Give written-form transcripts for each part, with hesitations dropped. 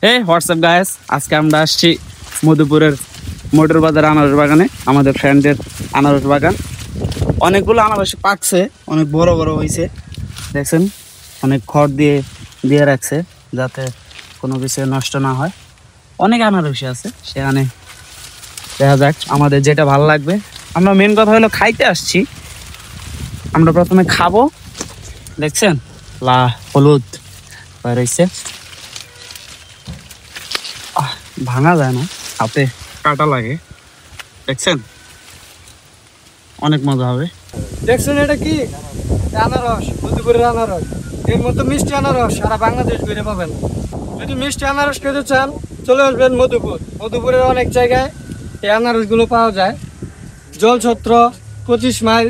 এই WhatsApp guys, আজকে আমরা আসছি মধুপুরের মোটর বাজার আনারস বাগানে। আমাদের ফ্রেন্ডের আনারস বাগান, অনেকগুলো আনারস পাকছে, অনেক বড় বড় হয়েছে। দেখছেন, অনেক খড় দিয়ে দিয়ে রাখছে যাতে কোনো কিছু নষ্ট না হয়। অনেক আনারস আছে, সেখানে দেখা যাক আমাদের যেটা ভালো লাগবে। আমরা মেন কথা হলো খাইতে আসছি। আমরা প্রথমে খাবো। দেখছেন হলুদ রয়েছে, ভাঙা যায় না, হাতে কাটা লাগে। দেখছেন, অনেক মজা হবে। দেখছেন এটা কি আনারস, মধুপুরের আনারস। এর মতো মিষ্টি আনারস সারা বাংলাদেশ ঘুরে পাবেন। যদি মিষ্টি আনারস খেতে চান চলে আসবেন মধুপুর। মধুপুরের অনেক জায়গায় এই আনারসগুলো পাওয়া যায়। জলছত্র, 25 মাইল,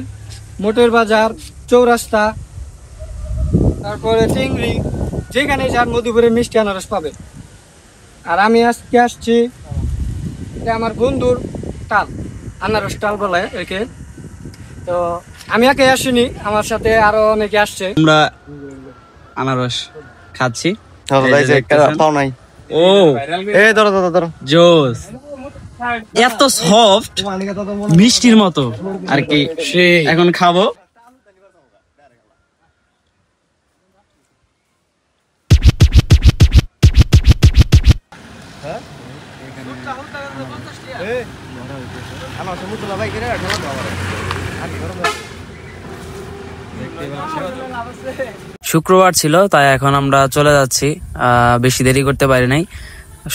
মোটর বাজার, চৌরাস্তা, তারপরে চিংড়ি, যেখানে যান মধুপুরের মিষ্টি আনারস পাবেন। আর আমি আজকে আসছি, এটা আমার বন্ধুর টাল, আনারস টাল বলে একে। তো আমি একে আসিনি, আমার সাথে আরো অনেকে আসছে। আমরা আনারস খাচ্ছি। ও জোস, এত সফট, মিষ্টির মতো আর কি। এখন খাবো। শুক্রবার ছিল, তাই এখন আমরা চলে যাচ্ছি। বেশি দেরি করতে পারি নাই,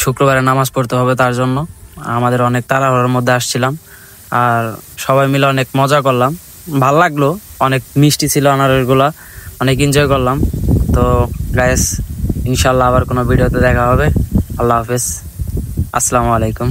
শুক্রবারে নামাজ পড়তে হবে, তার জন্য আমাদের অনেক তাড়াহুড়োর মধ্যে আসছিলাম। আর সবাই মিলে অনেক মজা করলাম, ভাল লাগলো। অনেক মিষ্টি ছিল আনারসগুলা, অনেক এনজয় করলাম। তো গাইস, ইনশাল্লাহ আবার কোনো ভিডিওতে দেখা হবে। আল্লাহ হাফেজ, আসসালামু আলাইকুম।